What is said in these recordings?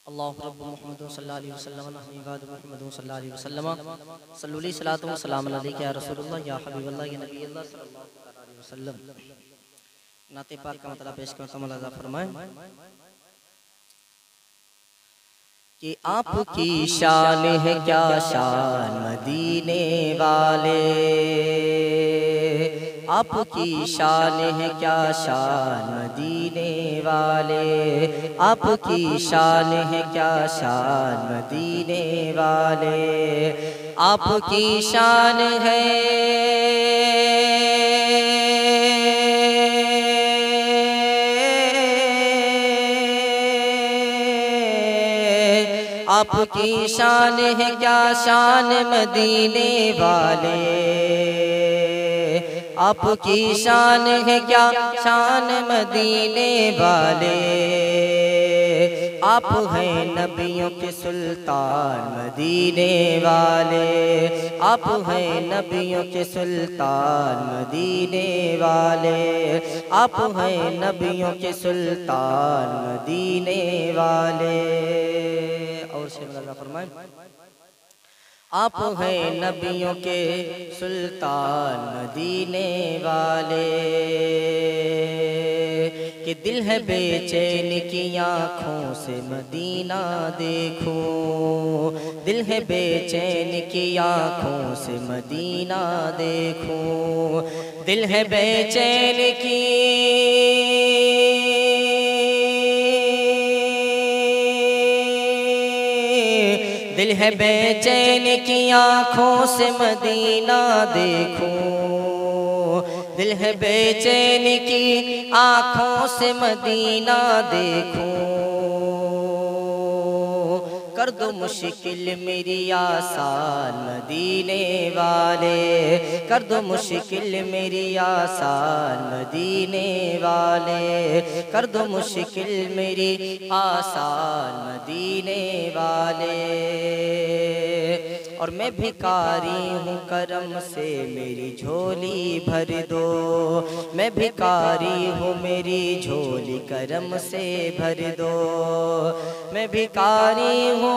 अल्लाहु रब्बु मुहम्मद सल्लल्लाहु अलैहि वसल्लम नहनु इबादु मुहम्मद सल्लल्लाहु अलैहि वसल्लम सल्लल्लाहु अलैहि सलातु व सलाम अलैका या रसूलुल्लाह या हबीबल्लाह या नबी अल्लाह सल्लल्लाहु अलैहि वसल्लम। नाते पाक का मतलब पेश करता हूं, अल्लाह फरमाए कि आपकी शान है क्या शान मदीने वाले, आपकी शान है क्या शान मदीने वाले, आपकी शान है क्या शान मदीने वाले, आपकी शान है आपकी शान है क्या शान मदीने वाले, आपकी शान है क्या शान मदीने वाले, आप हैं नबियों के सुल्तान मदीने वाले, आप हैं नबियों के सुल्तान मदीने वाले, आप हैं नबियों के सुल्तान मदीने वाले। और से फरमाए आप हैं नबियों के सुल्तान मदीने वाले, कि दिल है बेचैन की आँखों से मदीना देखूं, दिल है बेचैन की आँखों से मदीना देखूं, दिल है बेचैन की दिल है बेचैन की आँखों से मदीना देखूं, दिल है बेचैन की आँखों से मदीना देखूं, कर दो मुश्किल मेरी आसान मदीने वाले, कर दो मुश्किल मेरी आसान मदीने वाले, कर दो मुश्किल मेरी आसान मदीने वाले। और मैं भिखारी हूँ करम से मेरी झोली भर दो, मैं भिखारी हूँ मेरी झोली करम से भर दो, मैं भिखारी हूँ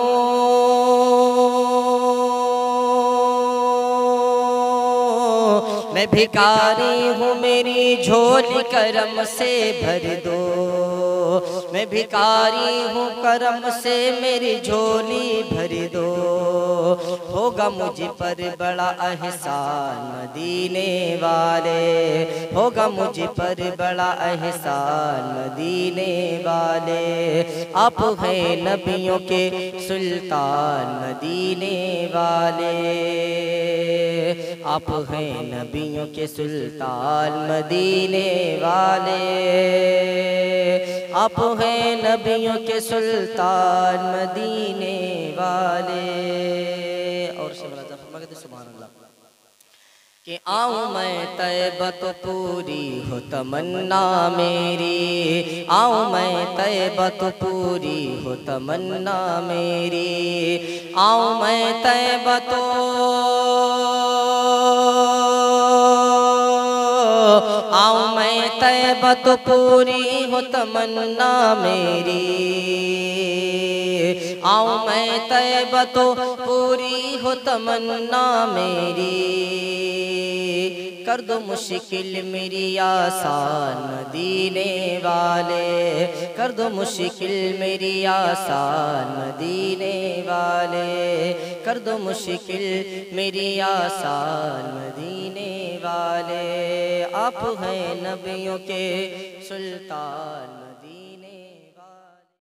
मैं भिखारी हूँ मेरी झोली करम से भर दो, मैं भिखारी हूँ करम से मेरी झोली भर दो, होगा मुझ पर बड़ा एहसान मदीने वाले, होगा मुझ पर बड़ा एहसान मदीने वाले, आप हैं नबियों के सुल्तान मदीने वाले, आप हैं नबियों के सुल्तान मदीने वाले, आप हैं नबियों के सुल्तान मदीने वाले। और सुभान अल्लाह कि आऊँ मैं तैबा तो पूरी हो तमन्ना मेरी, आऊँ मैं तैबा तो पूरी हो तमन्ना मेरी, आऊँ मैं तैबा तो आऊँ मैं तैबा तो पूरी हो तमन्ना मेरी, आऊँ मैं तैबा तो पूरी हो तमन्ना मेरी, कर दो मुश्किल मेरी आसान मदीने वाले, कर दो मुश्किल मेरी आसान मदीने वाले, कर दो मुश्किल मेरी आसान मदीने वाले, आप हैं नबियों के सुल्तान मदीने।